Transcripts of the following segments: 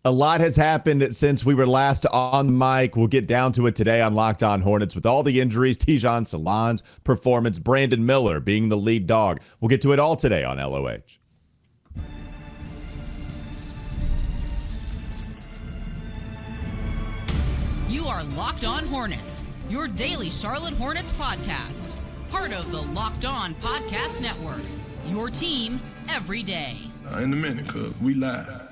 A lot has happened since we were last on the mic. We'll get down to it today on Locked On Hornets with all the injuries, Tijon Salon's performance, Brandon Miller being the lead dog. We'll get to it all today on LOH. You are Locked On Hornets, your daily Charlotte Hornets podcast. Part of the Locked On Podcast Network, your team every day. In a minute, cuz we live.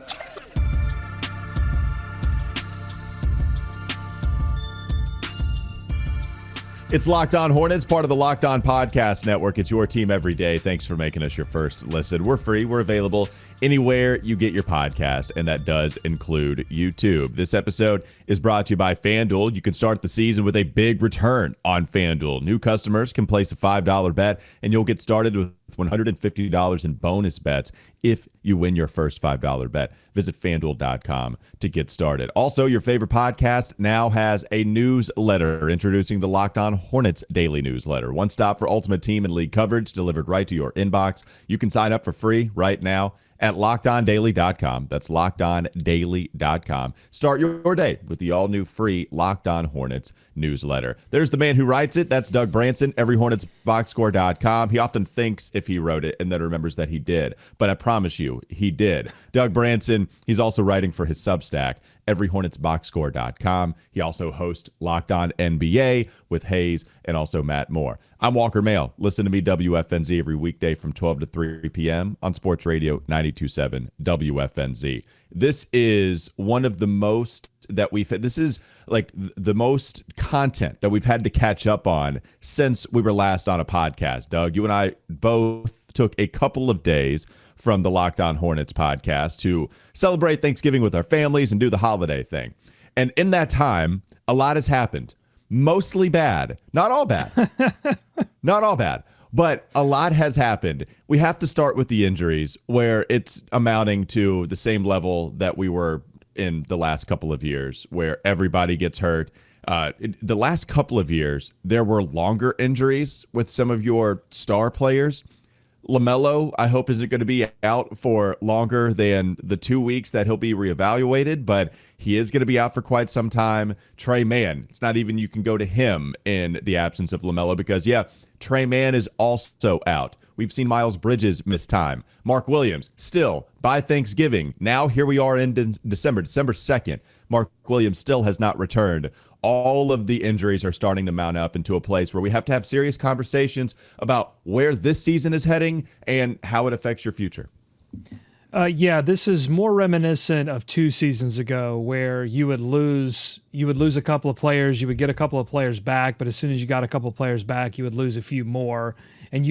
It's Locked On Hornets, part of the Locked On Podcast Network. It's your team every day. Thanks for making us your first listen. We're free. We're available anywhere you get your podcast, and that does include YouTube. This episode is brought to you by FanDuel. You can start the season with a big return on FanDuel. New customers can place a $5 bet, and you'll get started with $150 in bonus bets if you win your first $5 bet. Visit FanDuel.com to get started. Also, your favorite podcast now has a newsletter introducing the Locked On Hornets daily newsletter. One stop for ultimate team and league coverage delivered right to your inbox. You can sign up for free right now at LockedOnDaily.com. That's LockedOnDaily.com. Start your day with the all-new free Locked On Hornets newsletter. There's the man who writes it. That's Doug Branson, everyhornetsboxscore.com. He often thinks if he wrote it and then remembers that he did, but I promise you, he did. Doug Branson, he's also writing for his Substack, everyhornetsboxscore.com. He also hosts Locked On NBA with Hayes and also Matt Moore. I'm Walker Mehl. Listen to me, WFNZ, every weekday from 12 to 3 p.m. on Sports Radio 92.7 WFNZ. This is one of the most that this is like the most content that we've had to catch up on since we were last on a podcast. Doug, you and I both took a couple of days from the Locked On Hornets podcast to celebrate Thanksgiving with our families and do the holiday thing. And in that time, a lot has happened. Mostly bad. Not all bad. Not all bad. But a lot has happened. We have to start with the injuries, where it's amounting to the same level that we were in the last couple of years, where everybody gets hurt. The last couple of years, there were longer injuries with some of your star players. LaMelo, I hope, isn't going to be out for longer than the 2 weeks that he'll be reevaluated, but he is going to be out for quite some time. Tre Mann, it's not even you can go to him in the absence of LaMelo because, Tre Mann is also out. We've seen Miles Bridges miss time. Mark Williams, still, by Thanksgiving. Now here we are in December 2nd. Mark Williams still has not returned. All of the injuries are starting to mount up into a place where we have to have serious conversations about where this season is heading and how it affects your future. This is more reminiscent of 2 seasons ago, where you would lose a couple of players, you would get a couple of players back, but as soon as you got a couple of players back, you would lose a few more. And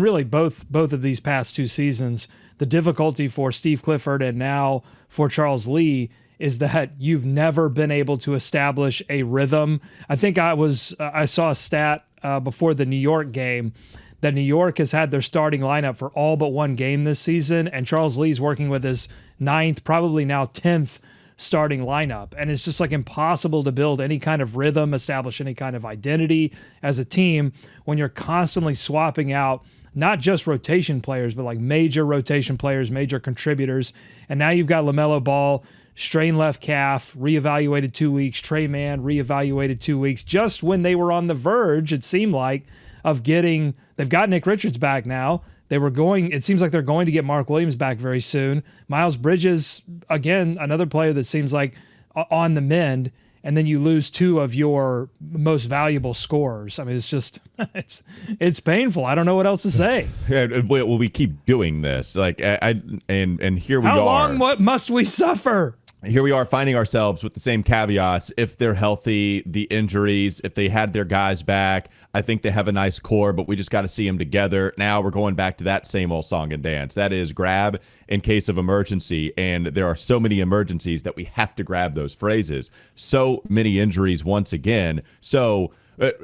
really both of these past 2 seasons, the difficulty for Steve Clifford and now for Charles Lee is that you've never been able to establish a rhythm. I think I saw a stat before the New York game that New York has had their starting lineup for all but one game this season, and Charles Lee's working with his 9th, probably now 10th starting lineup. And it's just like impossible to build any kind of rhythm, establish any kind of identity as a team when you're constantly swapping out not just rotation players, but like major rotation players, major contributors. And now you've got LaMelo Ball, strained left calf, reevaluated 2 weeks. Tre Mann, reevaluated 2 weeks. Just when they were on the verge, it seemed like, of they've got Nick Richards back now. It seems like they're going to get Mark Williams back very soon. Miles Bridges, again, another player that seems like on the mend, and then you lose 2 of your most valuable scorers. I mean, it's just, it's painful. I don't know what else to say. Yeah, well, we keep doing this. Like, and here we are. How long must we suffer? Here we are finding ourselves with the same caveats. If they're healthy, the injuries, if they had their guys back, I think they have a nice core, but we just got to see them together. Now we're going back to that same old song and dance. That is grab in case of emergency. And there are so many emergencies that we have to grab those phrases. So many injuries once again. So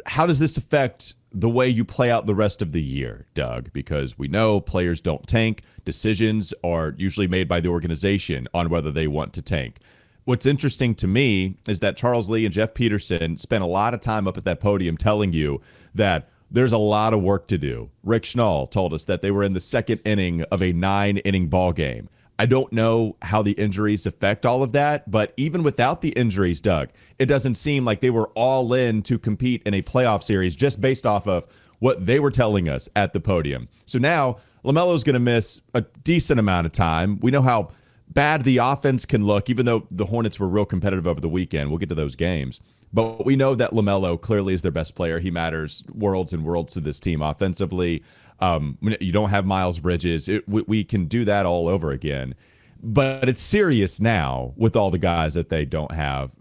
how does this affect the way you play out the rest of the year, Doug? Because we know players don't tank. Decisions are usually made by the organization on whether they want to tank. What's interesting to me is that Charles Lee and Jeff Peterson spent a lot of time up at that podium telling you that there's a lot of work to do. Rick Schnall told us that they were in the 2nd inning of a 9-inning ball game. I don't know how the injuries affect all of that, but even without the injuries, Doug, it doesn't seem like they were all in to compete in a playoff series just based off of what they were telling us at the podium. So now LaMelo's going to miss a decent amount of time. We know how bad the offense can look, even though the Hornets were real competitive over the weekend. We'll get to those games. But we know that LaMelo clearly is their best player. He matters worlds and worlds to this team offensively. You don't have Miles Bridges. We can do that all over again. But it's serious now with all the guys that they don't have.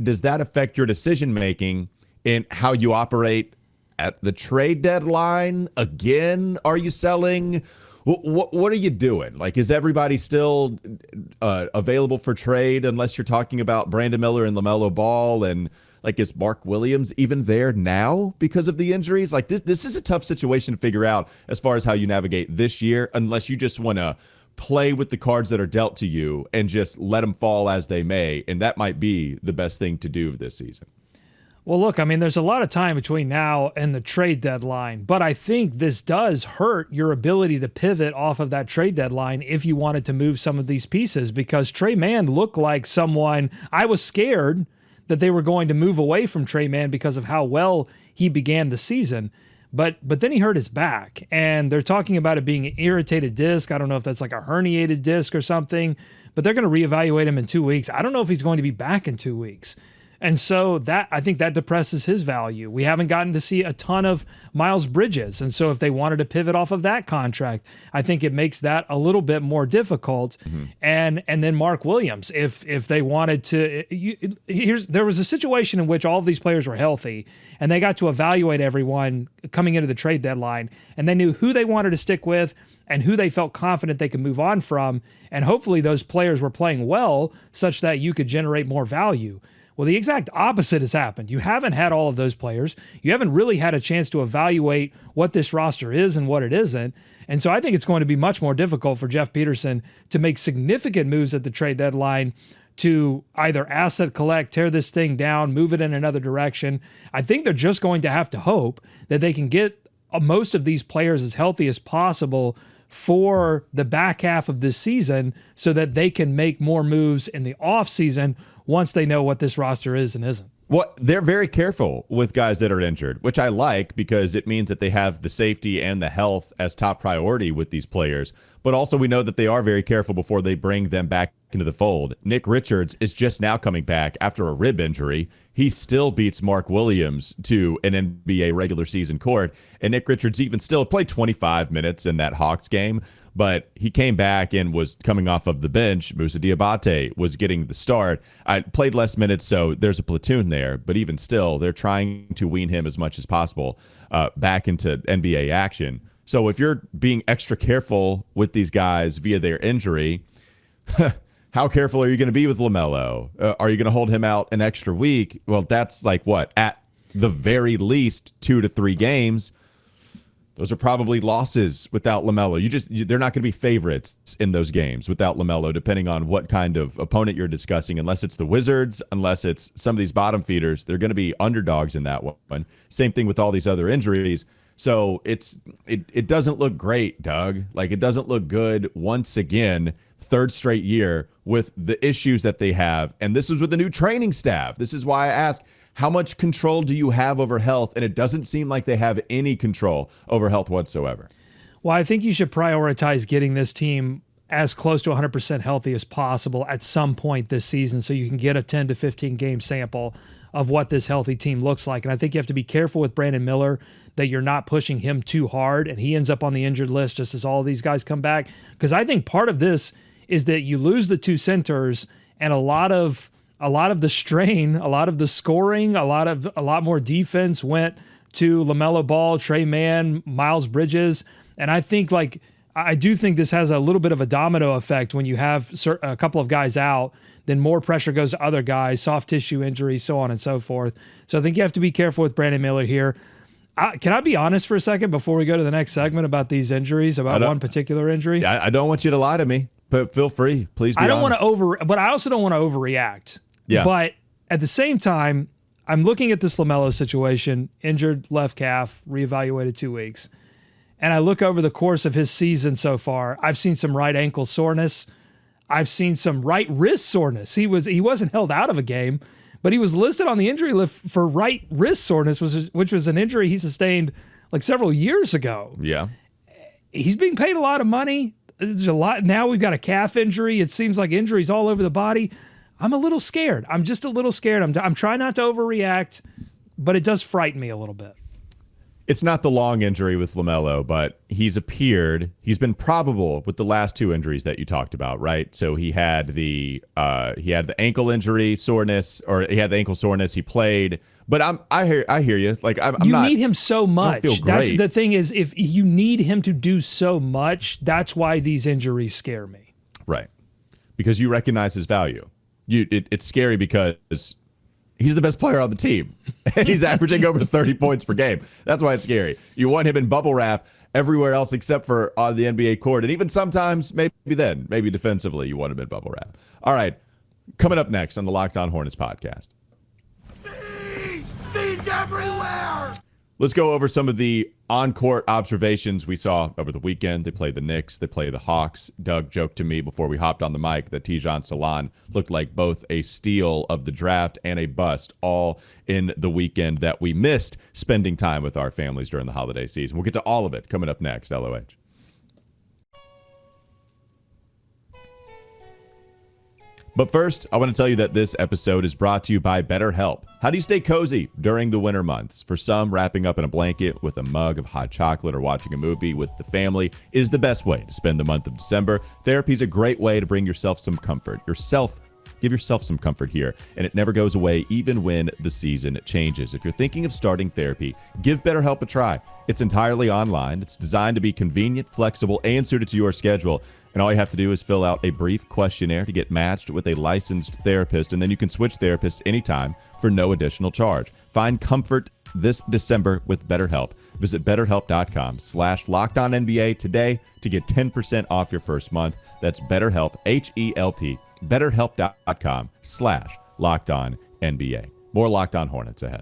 Does that affect your decision-making in how you operate at the trade deadline? Again, are you selling? What are you doing? Like, is everybody still available for trade unless you're talking about Brandon Miller and LaMelo Ball? And, like, is Mark Williams even there now because of the injuries? Like, this is a tough situation to figure out as far as how you navigate this year, unless you just want to play with the cards that are dealt to you and just let them fall as they may. And that might be the best thing to do this season. Well, look, I mean, there's a lot of time between now and the trade deadline, but I think this does hurt your ability to pivot off of that trade deadline if you wanted to move some of these pieces, because Tre Mann looked like someone I was scared that they were going to move away from Tre Mann because of how well he began the season. But then he hurt his back, and they're talking about it being an irritated disc. I don't know if that's like a herniated disc or something, but they're going to reevaluate him in 2 weeks. I don't know if he's going to be back in 2 weeks. And so that, I think that depresses his value. We haven't gotten to see a ton of Miles Bridges. And so if they wanted to pivot off of that contract, I think it makes that a little bit more difficult. Mm-hmm. And then Mark Williams, if they wanted to, there was a situation in which all of these players were healthy and they got to evaluate everyone coming into the trade deadline, and they knew who they wanted to stick with and who they felt confident they could move on from. And hopefully those players were playing well such that you could generate more value. Well, the exact opposite has happened. You haven't had all of those players. You haven't really had a chance to evaluate what this roster is and what it isn't. And so I think it's going to be much more difficult for Jeff Peterson to make significant moves at the trade deadline to either asset collect, tear this thing down, move it in another direction. I think they're just going to have to hope that they can get most of these players as healthy as possible for the back half of this season so that they can make more moves in the offseason once they know what this roster is and isn't. Well, they're very careful with guys that are injured, which I like because it means that they have the safety and the health as top priority with these players. But also we know that they are very careful before they bring them back into the fold. Nick Richards is just now coming back after a rib injury. He still beats Mark Williams to an NBA regular season court. And Nick Richards even still played 25 minutes in that Hawks game, but he came back and was coming off of the bench. Moussa Diabate was getting the start. I played less minutes, so there's a platoon there. But even still, they're trying to wean him as much as possible back into NBA action. So if you're being extra careful with these guys via their injury, how careful are you going to be with LaMelo? Are you going to hold him out an extra week? Well, that's like what? At the very least 2 to 3 games. Those are probably losses without LaMelo. They're not going to be favorites in those games without LaMelo, depending on what kind of opponent you're discussing. Unless it's the Wizards, unless it's some of these bottom feeders, they're going to be underdogs in that one. Same thing with all these other injuries. So it doesn't look great, Doug. Like, it doesn't look good once again, third straight year with the issues that they have. And this is with the new training staff. This is why I ask, how much control do you have over health? And it doesn't seem like they have any control over health whatsoever. Well, I think you should prioritize getting this team as close to 100% healthy as possible at some point this season so you can get a 10 to 15 game sample of what this healthy team looks like. And I think you have to be careful with Brandon Miller that you're not pushing him too hard and he ends up on the injured list just as all of these guys come back. Because I think part of this is that you lose the two centers and a lot of the strain, a lot of the scoring, a lot more defense went to LaMelo Ball, Tre Mann, Miles Bridges. And I do think this has a little bit of a domino effect when you have a couple of guys out, then more pressure goes to other guys, soft tissue injuries, so on and so forth. So I think you have to be careful with Brandon Miller here. Can I be honest for a second before we go to the next segment about these injuries, about one particular injury? I don't want you to lie to me, but feel free. Please be honest. But I also don't want to overreact. Yeah. But at the same time, I'm looking at this LaMelo situation, injured left calf, reevaluated 2 weeks. And I look over the course of his season so far. I've seen some right ankle soreness I've seen some right wrist soreness. He wasn't held out of a game, but he was listed on the injury list for right wrist soreness, which was an injury he sustained like several years ago. Yeah. He's being paid a lot of money. There's a lot. Now we've got a calf injury. It seems like injuries all over the body. I'm a little scared. I'm just a little scared. I'm trying not to overreact, but it does frighten me a little bit. It's not the long injury with LaMelo, but he's been probable with the last two injuries that you talked about, right? So he had the ankle injury soreness, or he had the ankle soreness. He played, but I hear you. Like you need him so much. I don't feel great. That's the thing is, if you need him to do so much, that's why these injuries scare me. Right, because you recognize his value. It's scary because he's the best player on the team, and he's averaging over 30 points per game. That's why it's scary. You want him in bubble wrap everywhere else except for on the NBA court, and even sometimes maybe defensively you want him in bubble wrap. All right, coming up next on the Locked On Hornets podcast. Bees everywhere! Let's go over some of the on-court observations we saw over the weekend. They play the Knicks. They play the Hawks. Doug joked to me before we hopped on the mic that Tijan Salan looked like both a steal of the draft and a bust, all in the weekend that we missed spending time with our families during the holiday season. We'll get to all of it coming up next, LOH. But first, I want to tell you that this episode is brought to you by BetterHelp. How do you stay cozy during the winter months? For some, wrapping up in a blanket with a mug of hot chocolate or watching a movie with the family is the best way to spend the month of December. Therapy is a great way to bring yourself some comfort. Give yourself some comfort here, and it never goes away even when the season changes. If you're thinking of starting therapy, give BetterHelp a try. It's entirely online. It's designed to be convenient, flexible, and suited to your schedule. And all you have to do is fill out a brief questionnaire to get matched with a licensed therapist, and then you can switch therapists anytime for no additional charge. Find comfort this December with BetterHelp. Visit BetterHelp.com/LockedOnNBA today to get 10% off your first month. That's BetterHelp, H-E-L-P. BetterHelp.com/LockedOnNBA. More Locked On Hornets ahead.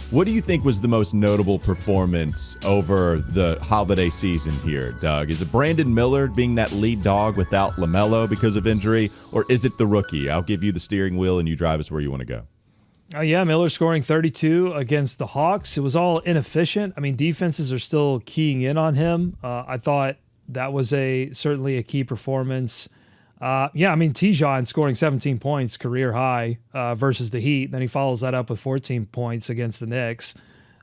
What do you think was the most notable performance over the holiday season here, Doug? Is it Brandon Miller being that lead dog without LaMelo because of injury, or is it the rookie? I'll give you the steering wheel and you drive us where you want to go. Yeah, Miller scoring 32 against the Hawks. It was all inefficient. I mean, defenses are still keying in on him. I thought that was certainly a key performance. Tijan scoring 17 points, career high, versus the Heat. Then he follows that up with 14 points against the Knicks,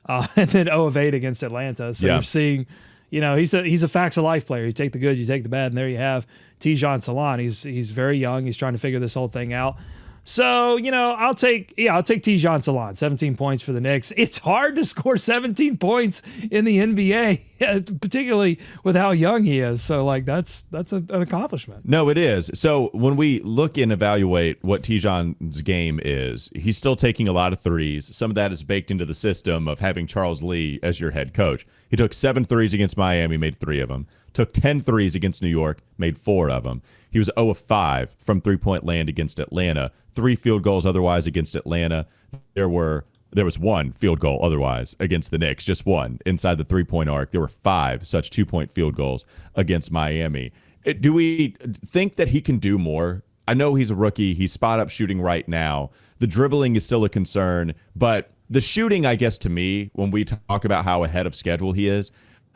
and then 0 of 8 against Atlanta. So you're seeing, he's a facts of life player. You take the good, you take the bad, and there you have Tijan Salan. He's very young. He's trying to figure this whole thing out. So, I'll take Tijan Salan, 17 points for the Knicks. It's hard to score 17 points in the NBA, particularly with how young he is. So, that's an accomplishment. No, it is. So, when we look and evaluate what Tijan's game is, he's still taking a lot of threes. Some of that is baked into the system of having Charles Lee as your head coach. He took 7 threes against Miami, made 3 of them. Took 10 threes against New York, made 4 of them. He was 0 of 5 from three-point land against Atlanta. 3 field goals otherwise against Atlanta. There was 1 field goal otherwise against the Knicks, just 1 inside the three-point arc. There were 5 such 2-point field goals against Miami. Do we think that he can do more? I know he's a rookie. He's spot-up shooting right now. The dribbling is still a concern, but the shooting, I guess, to me, when we talk about how ahead of schedule he is,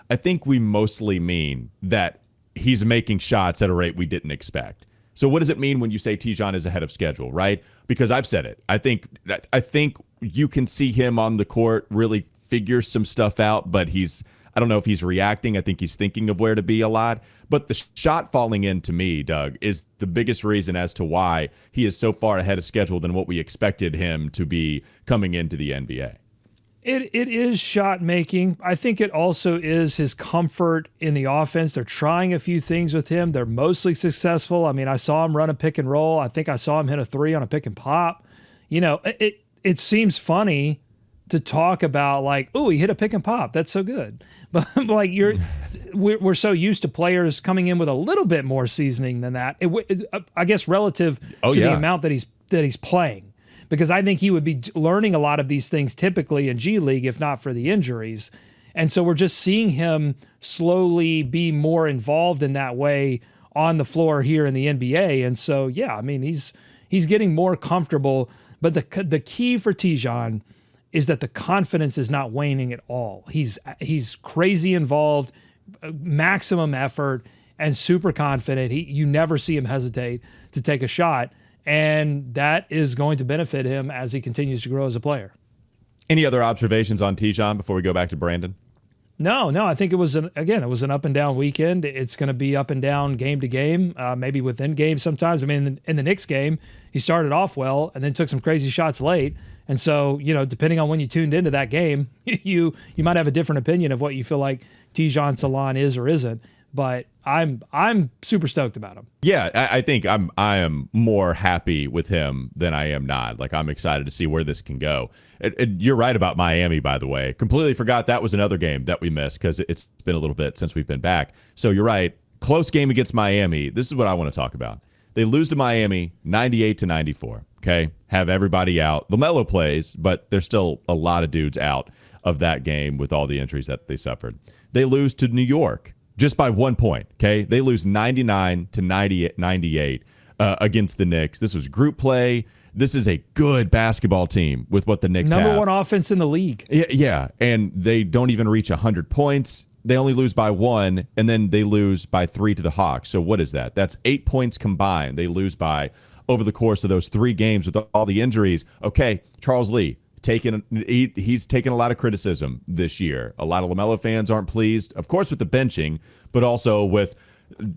I think we mostly mean that he's making shots at a rate we didn't expect. So what does it mean when you say Tijan is ahead of schedule, right? Because I've said it. I think you can see him on the court really figure some stuff out, but I don't know if he's reacting. I think he's thinking of where to be a lot. But the shot falling in, to me, Doug, is the biggest reason as to why he is so far ahead of schedule than what we expected him to be coming into the NBA. It is shot making. I think it also is his comfort in the offense. They're trying a few things with him. They're mostly successful. I mean, I saw him run a pick and roll. I think I saw him hit a 3 on a pick and pop. It seems funny to talk about he hit a pick and pop. That's so good. But we're so used to players coming in with a little bit more seasoning than that. I guess relative to the amount that he's playing. Because I think he would be learning a lot of these things typically in G League if not for the injuries. And so we're just seeing him slowly be more involved in that way on the floor here in the NBA. And so, yeah, I mean, he's getting more comfortable. But the key for Tijon is that the confidence is not waning at all. He's crazy involved, maximum effort, and super confident. You never see him hesitate to take a shot, and that is going to benefit him as he continues to grow as a player. Any other observations on Tijon before we go back to Brandon? No, I think it was an up and down weekend. It's going to be up and down game to game, maybe within games sometimes. I mean, in the Knicks game, he started off well and then took some crazy shots late. And so, depending on when you tuned into that game, you might have a different opinion of what you feel like Tijon Salon is or isn't. But I'm super stoked about him. Yeah, I think I am more happy with him than I am not. Like, I'm excited to see where this can go. You're right about Miami, by the way. Completely forgot that was another game that we missed because it's been a little bit since we've been back. So you're right. Close game against Miami. This is what I want to talk about. They lose to Miami 98-94. Okay, have everybody out. LaMelo plays, but there's still a lot of dudes out of that game with all the injuries that they suffered. They lose to New York. Just by 1 point, okay? They lose 99-98 against the Knicks. This was group play. This is a good basketball team with what the Knicks have. Number one offense in the league. Yeah, and they don't even reach 100 points. They only lose by 1, and then they lose by 3 to the Hawks. So what is that? That's 8 points combined they lose by over the course of those 3 games with all the injuries. Okay, Charles Lee. He's taken a lot of criticism this year. A lot of LaMelo fans aren't pleased, of course, with the benching, but also with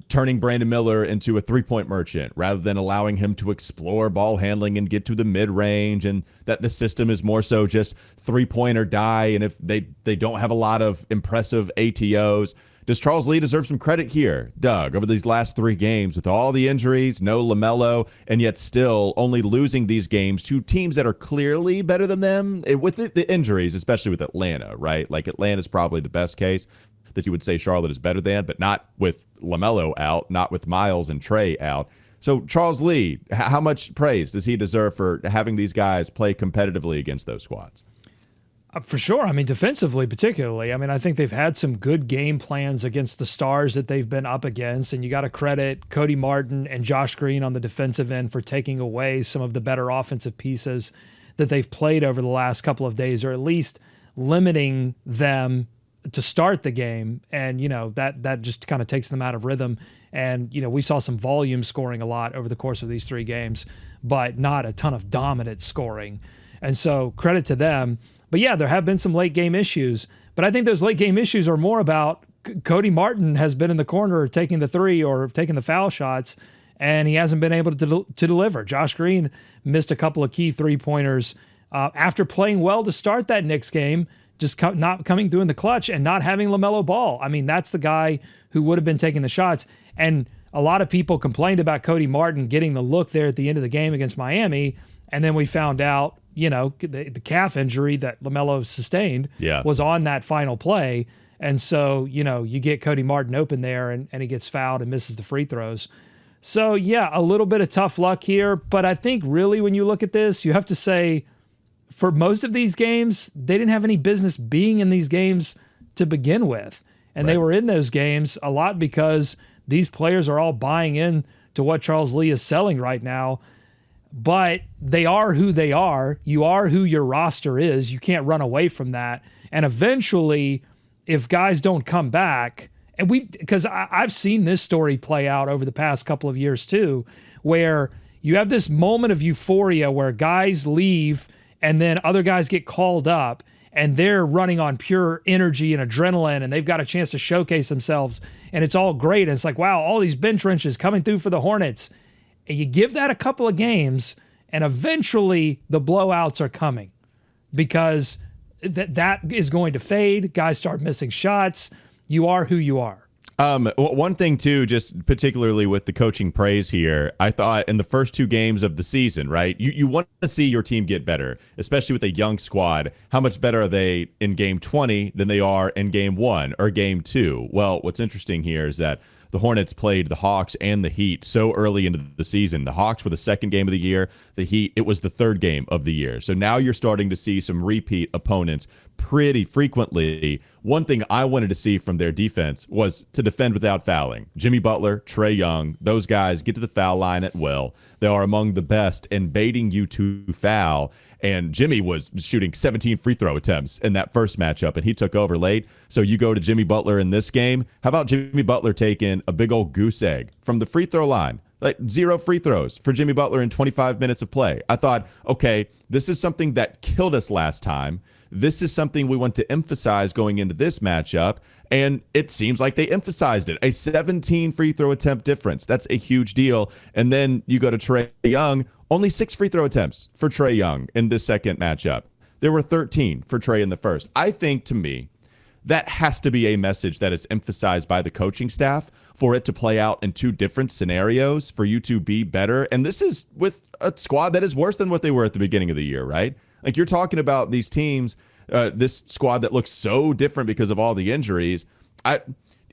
turning Brandon Miller into a three-point merchant rather than allowing him to explore ball handling and get to the mid-range, and that the system is more so just three-point or die, and if they don't have a lot of impressive ATOs. Does Charles Lee deserve some credit here, Doug, over these last 3 games with all the injuries, no LaMelo, and yet still only losing these games to teams that are clearly better than them with the injuries, especially with Atlanta, right? Like Atlanta's probably the best case that you would say Charlotte is better than, but not with LaMelo out, not with Miles and Tre out. So Charles Lee, how much praise does he deserve for having these guys play competitively against those squads? For sure. I mean, defensively particularly. I mean, I think they've had some good game plans against the stars that they've been up against, and you got to credit Cody Martin and Josh Green on the defensive end for taking away some of the better offensive pieces that they've played over the last couple of days, or at least limiting them to start the game. And, that just kind of takes them out of rhythm. And, we saw some volume scoring a lot over the course of these 3 games, but not a ton of dominant scoring. And so credit to them. But yeah, there have been some late game issues, but I think those late game issues are more about Cody Martin has been in the corner taking the 3 or taking the foul shots, and he hasn't been able to deliver. Josh Green missed a couple of key 3-pointers after playing well to start that Knicks game, just not coming through in the clutch and not having LaMelo Ball. I mean, that's the guy who would have been taking the shots. And a lot of people complained about Cody Martin getting the look there at the end of the game against Miami, and then we found out the calf injury that LaMelo sustained was on that final play. And so, you get Cody Martin open there and he gets fouled and misses the free throws. So, yeah, a little bit of tough luck here. But I think really when you look at this, you have to say for most of these games, they didn't have any business being in these games to begin with. And They were in those games a lot because these players are all buying in to what Charles Lee is selling right now. But they are who they are. You are who your roster is. You can't run away from that. And eventually, if guys don't come back, and because I've seen this story play out over the past couple of years too, where you have this moment of euphoria where guys leave and then other guys get called up and they're running on pure energy and adrenaline and they've got a chance to showcase themselves and it's all great. And it's like, wow, all these bench wrenches coming through for the Hornets. And you give that a couple of games, and eventually the blowouts are coming because that is going to fade. Guys start missing shots. You are who you are. One thing, too, just particularly with the coaching praise here, I thought in the first 2 games of the season, right, you want to see your team get better, especially with a young squad. How much better are they in game 20 than they are in game 1 or game 2? Well, what's interesting here is that the Hornets played the Hawks and the Heat so early into the season. The Hawks were the 2nd game of the year. The Heat, it was the 3rd game of the year. So now you're starting to see some repeat opponents pretty frequently one thing I wanted to see from their defense was to defend without fouling. Jimmy Butler, Trae Young, those guys get to the foul line at will. They are among the best in baiting you to foul. And Jimmy was shooting 17 free throw attempts in that first matchup, and he took over late. So you go to Jimmy Butler in this game. How about Jimmy Butler taking a big old goose egg from the free throw line? Like 0 free throws for Jimmy Butler in 25 minutes of play. I thought, okay, this is something that killed us last time. This is something we want to emphasize going into this matchup, and it seems like they emphasized it. A 17 free throw attempt difference. That's a huge deal. And then you go to Trae Young, only 6 free throw attempts for Trae Young in this second matchup. There were 13 for Trae in the first. I think, to me, that has to be a message that is emphasized by the coaching staff for it to play out in 2 different scenarios for you to be better. And this is with a squad that is worse than what they were at the beginning of the year, right? Like, you're talking about these teams, this squad that looks so different because of all the injuries.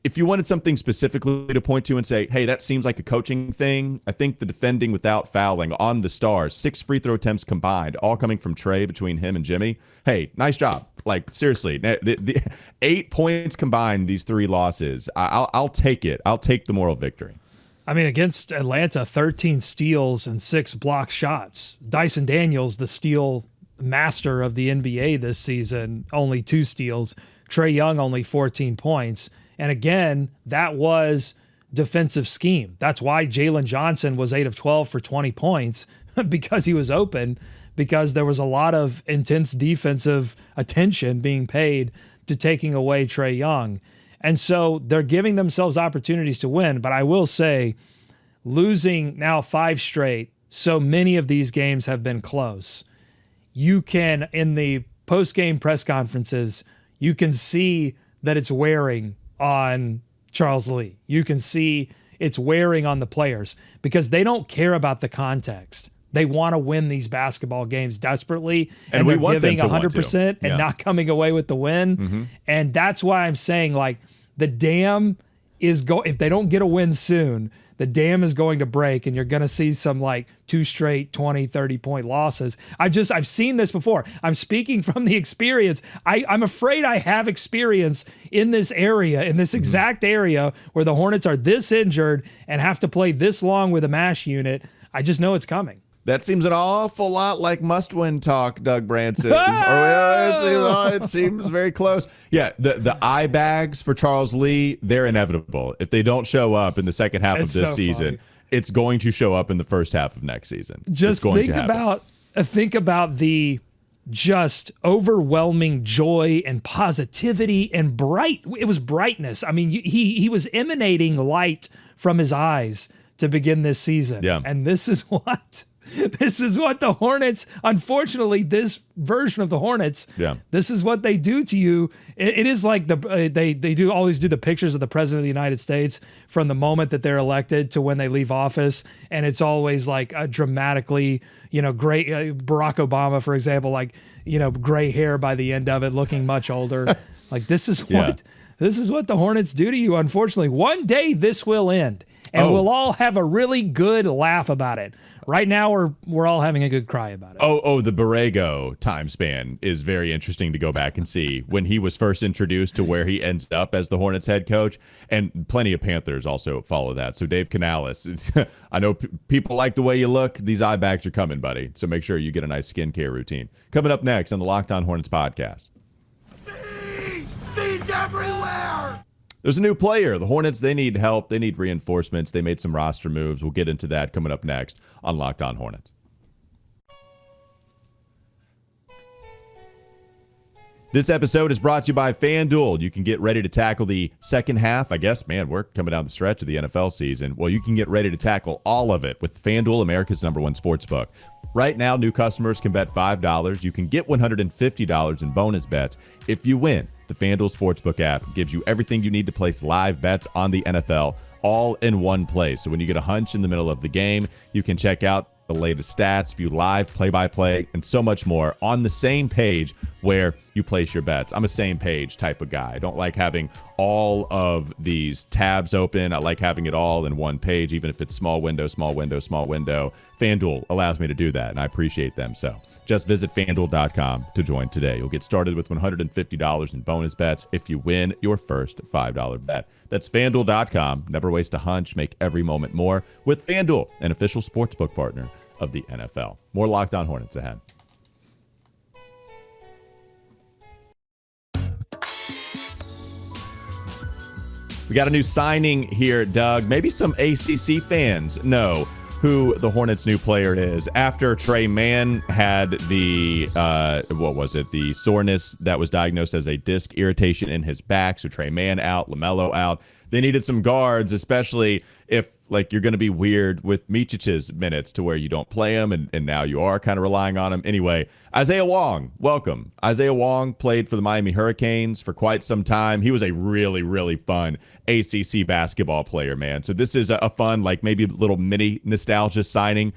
If you wanted something specifically to point to and say, hey, that seems like a coaching thing, I think the defending without fouling on the Stars, 6 free throw attempts combined, all coming from Trae between him and Jimmy. Hey, nice job. Like, seriously, the 8 points combined, these 3 losses. I'll take it. I'll take the moral victory. I mean, against Atlanta, 13 steals and 6 block shots. Dyson Daniels, the steal master of the NBA this season, only 2 steals. Trae Young, only 14 points. And again, that was defensive scheme. That's why Jalen Johnson was 8 of 12 for 20 points, because he was open, because there was a lot of intense defensive attention being paid to taking away Trae Young. And so they're giving themselves opportunities to win. But I will say, losing now 5 straight, so many of these games have been close. You can, in the post-game press conferences, you can see that it's wearing on Charles Lee. You can see it's wearing on the players because they don't care about the context. They want to win these basketball games desperately, and they're giving 100% and not coming away with the win. Mm-hmm. And that's why I'm saying, like, the dam is if they don't get a win soon, the dam is going to break, and you're going to see some like 2 straight 20, 30-point losses. I've seen this before. I'm speaking from the experience. I'm afraid I have experience in this area, in this exact area where the Hornets are this injured and have to play this long with a MASH unit. I just know it's coming. That seems an awful lot like must-win talk, Doug Branson. It seems very close. Yeah, the eye bags for Charles Lee, they're inevitable. If they don't show up in the second half of this season, it's going to show up in the first half of next season. Just think about the just overwhelming joy and positivity and it was brightness. I mean, he was emanating light from his eyes to begin this season. Yeah. And this is what the Hornets, unfortunately, this version of the Hornets, this is what they do to you. It is like they always do the pictures of the president of the United States from the moment that they're elected to when they leave office. And it's always like a dramatically, great Barack Obama, for example, like, gray hair by the end of it, looking much older. Like, this is what the Hornets do to you. Unfortunately, one day this will end. And we'll all have a really good laugh about it. Right now, we're all having a good cry about it. The Borrego time span is very interesting to go back and see when he was first introduced to where he ends up as the Hornets head coach. And plenty of Panthers also follow that. So Dave Canales, I know people like the way you look. These eye bags are coming, buddy. So make sure you get a nice skincare routine. Coming up next on the Locked On Hornets podcast. Bees everywhere! There's a new player. The Hornets, they need help. They need reinforcements. They made some roster moves. We'll get into that coming up next on Locked On Hornets. This episode is brought to you by FanDuel. You can get ready to tackle the second half. I guess, we're coming down the stretch of the NFL season. Well, you can get ready to tackle all of it with FanDuel, America's #1 sportsbook. Right now, new customers can bet $5. You can get $150 in bonus bets if you win. The FanDuel Sportsbook app gives you everything you need to place live bets on the NFL all in one place. So when you get a hunch in the middle of the game, you can check out the latest stats, view live play-by-play, and so much more on the same page where you place your bets. I'm a same page type of guy. I don't like having all of these tabs open. I like having it all in one page, even if it's small window, small window, small window. FanDuel allows me to do that, and I appreciate them. So Just visit FanDuel.com to join today. You'll get started with $150 in bonus bets if you win your first $5 bet. That's FanDuel.com. Never waste a hunch. Make every moment more with FanDuel, an official sportsbook partner of the NFL. More Locked On Hornets ahead. We got a new signing here, Doug. Maybe some ACC fans know who the Hornets' new player is. After Tre Mann had the, the soreness that was diagnosed as a disc irritation in his back. So Tre Mann out, LaMelo out. They needed some guards, especially if you're going to be weird with Micic's minutes to where you don't play him, and now you are kind of relying on him. Anyway, Isaiah Wong, welcome. Isaiah Wong played for the Miami Hurricanes for quite some time. He was a really, really fun ACC basketball player, man. So this is a fun, maybe a little mini nostalgia signing.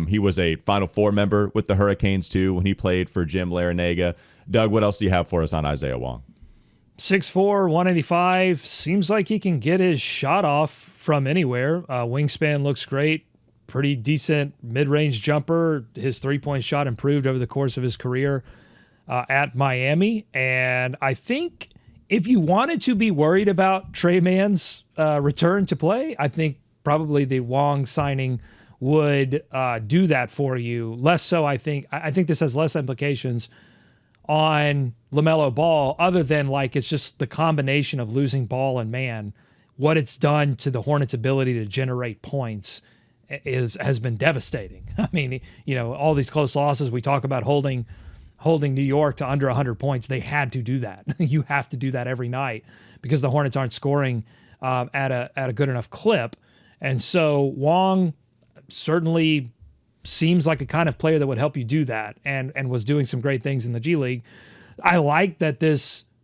He was a Final Four member with the Hurricanes, too, when he played for Jim Larinaga. Doug, what else do you have for us on Isaiah Wong? 6'4", 185. Seems like he can get his shot off from anywhere. Wingspan looks great. Pretty decent mid-range jumper. His three-point shot improved over the course of his career at Miami. And I think if you wanted to be worried about Tre Mann's return to play, I think probably the Wong signing would do that for you. Less so, I think this has less implications on LaMelo Ball, other than it's just the combination of losing Ball and Mann. What it's done to the Hornets' ability to generate points has been devastating. I mean, all these close losses, we talk about holding New York to under 100 points. They had to do that. You have to do that every night because the Hornets aren't scoring at a good enough clip. And so Wong certainly seems like a kind of player that would help you do that, and was doing some great things in the G League. I like that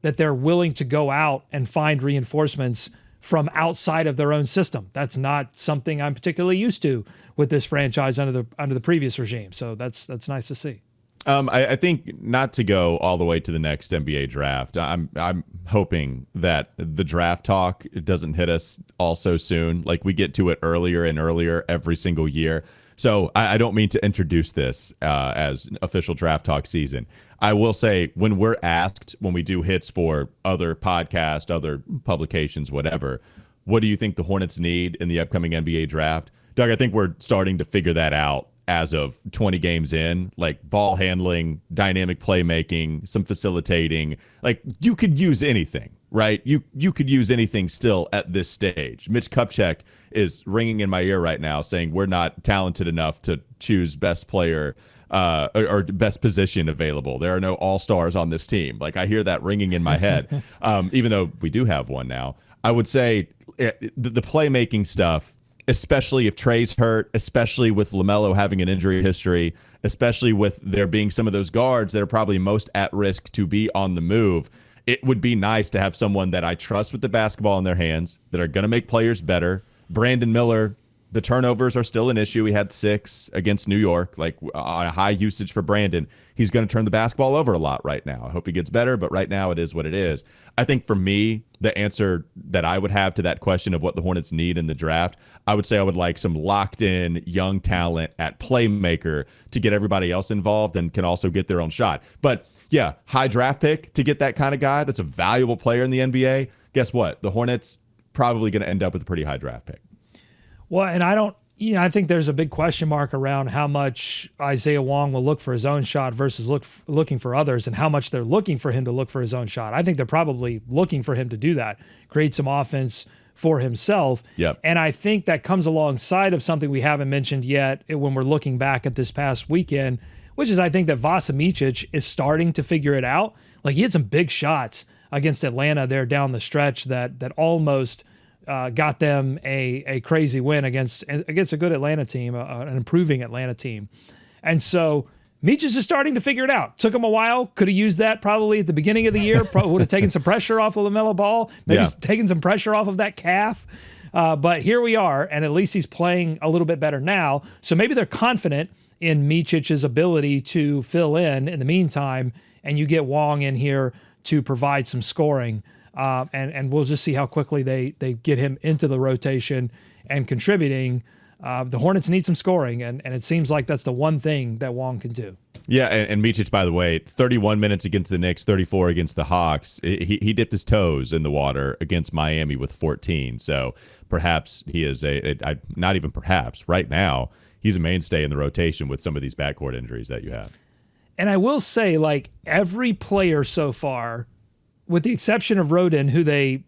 they're willing to go out and find reinforcements from outside of their own system. That's not something I'm particularly used to with this franchise under the previous regime. So that's nice to see. I think not to go all the way to the next NBA draft. I'm hoping that the draft talk doesn't hit us all so soon. We get to it earlier and earlier every single year. So I don't mean to introduce this as official draft talk season. I will say when we're asked, when we do hits for other podcasts, other publications, whatever, what do you think the Hornets need in the upcoming NBA draft? Doug, I think we're starting to figure that out as of 20 games in, ball handling, dynamic playmaking, some facilitating. You could use anything, right? You could use anything still at this stage. Mitch Kupchak is ringing in my ear right now saying we're not talented enough to choose best player or best position available. There are no all-stars on this team. I hear that ringing in my head, even though we do have one now. I would say the playmaking stuff, especially if Tre's hurt, especially with LaMelo having an injury history, especially with there being some of those guards that are probably most at risk to be on the move, it would be nice to have someone that I trust with the basketball in their hands, that are going to make players better. Brandon Miller, the turnovers are still an issue. He had 6 against New York, on a high usage for Brandon. He's going to turn the basketball over a lot right now. I hope he gets better, but right now it is what it is. I think for me, the answer that I would have to that question of what the Hornets need in the draft, I would say I would like some locked-in young talent at playmaker to get everybody else involved and can also get their own shot. But yeah, high draft pick to get that kind of guy that's a valuable player in the NBA. Guess what? The Hornets probably going to end up with a pretty high draft pick. Well, and I think there's a big question mark around how much Isaiah Wong will look for his own shot versus looking for others, and how much they're looking for him to look for his own shot. I think they're probably looking for him to do that, create some offense for himself. Yep. And I think that comes alongside of something we haven't mentioned yet when we're looking back at this past weekend, which is I think that Vasa Micic is starting to figure it out. He had some big shots against Atlanta there down the stretch that almost got them a crazy win against a good Atlanta team, an improving Atlanta team. And so Micic is starting to figure it out. Took him a while. Could have used that probably at the beginning of the year. Probably would have taken some pressure off of LaMelo Ball. Maybe taken some pressure off of that calf. But here we are, and at least he's playing a little bit better now. So maybe they're confident in Micic's ability to fill in the meantime, and you get Wong in here to provide some scoring. And we'll just see how quickly they get him into the rotation and contributing. The Hornets need some scoring, and it seems like that's the one thing that Wong can do. Yeah, and Micic, by the way, 31 minutes against the Knicks, 34 against the Hawks. He dipped his toes in the water against Miami with 14. So perhaps he is not even perhaps, right now, he's a mainstay in the rotation with some of these backcourt injuries that you have. And I will say, like, every player so far, with the exception of Rodin, who they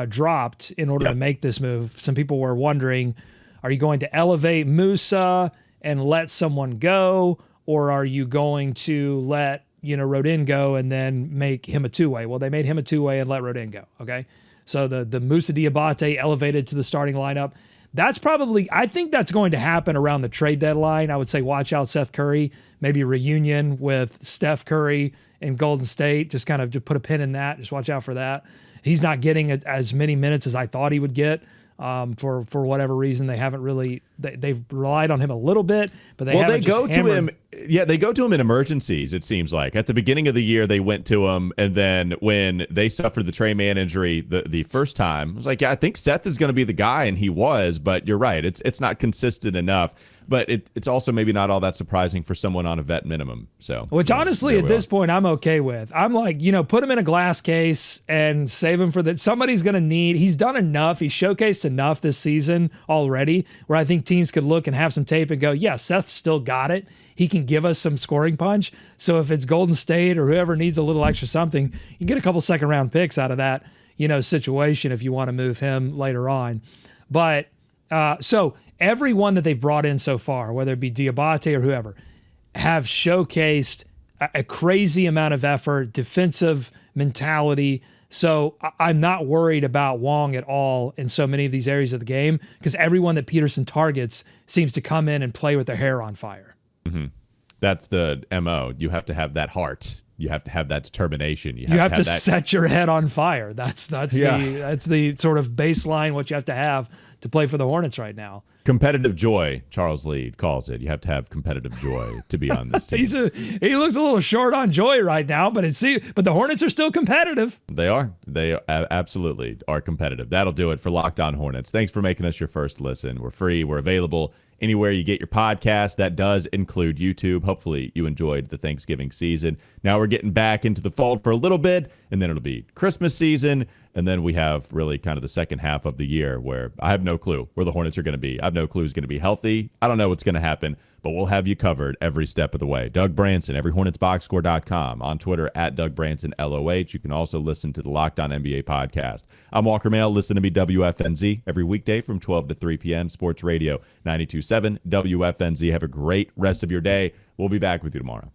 dropped in order to make this move, some people were wondering, are you going to elevate Musa and let someone go? Or are you going to let, Rodin go and then make him a two-way? Well, they made him a two-way and let Rodin go, okay? So the Musa Diabate elevated to the starting lineup. I think that's going to happen around the trade deadline. I would say watch out Seth Curry, maybe reunion with Steph Curry in Golden State. Just kind of put a pin in that. Just watch out for that. He's not getting as many minutes as I thought he would get. For whatever reason, they haven't really. They've relied on him a little bit, but they go to him. Yeah, they go to him in emergencies. It seems like at the beginning of the year they went to him, and then when they suffered the Tre Mann injury the first time, I was like, yeah, I think Seth is going to be the guy, and he was. But you're right, it's not consistent enough. But it's also maybe not all that surprising for someone on a vet minimum. So, which honestly, at this point, I'm okay with. I'm like, put him in a glass case and save him for that. Somebody's going to need. He's done enough. He's showcased enough this season already, where I think teams could look and have some tape and go, yeah, Seth's still got it. He can give us some scoring punch. So if it's Golden State or whoever needs a little extra something, you get a couple second round picks out of that, situation if you want to move him later on. But so everyone that they've brought in so far, whether it be Diabate or whoever, have showcased a crazy amount of effort, defensive mentality. So I'm not worried about Wong at all in so many of these areas of the game because everyone that Peterson targets seems to come in and play with their hair on fire. Mm-hmm. That's the MO. You have to have that heart. You have to have that determination. You have to set your head on fire. That's the sort of baseline what you have to play for the Hornets right now. Competitive joy, Charles Lee calls it. You have to have competitive joy to be on this team. He looks a little short on joy right now, but the Hornets are still competitive. They are. They absolutely are competitive. That'll do it for Locked On Hornets. Thanks for making us your first listen. We're free. We're available anywhere you get your podcast. That does include YouTube. Hopefully you enjoyed the Thanksgiving season. Now we're getting back into the fold for a little bit, and then it'll be Christmas season. And then we have really kind of the second half of the year where I have no clue where the Hornets are going to be. I have no clue who's going to be healthy. I don't know what's going to happen, but we'll have you covered every step of the way. Doug Branson, everyhornetsboxscore.com, on Twitter at Doug Branson LOH. You can also listen to the Locked On NBA podcast. I'm Walker Mehl. Listen to me WFNZ every weekday from 12 to 3 p.m. Sports Radio 92.7 WFNZ. Have a great rest of your day. We'll be back with you tomorrow.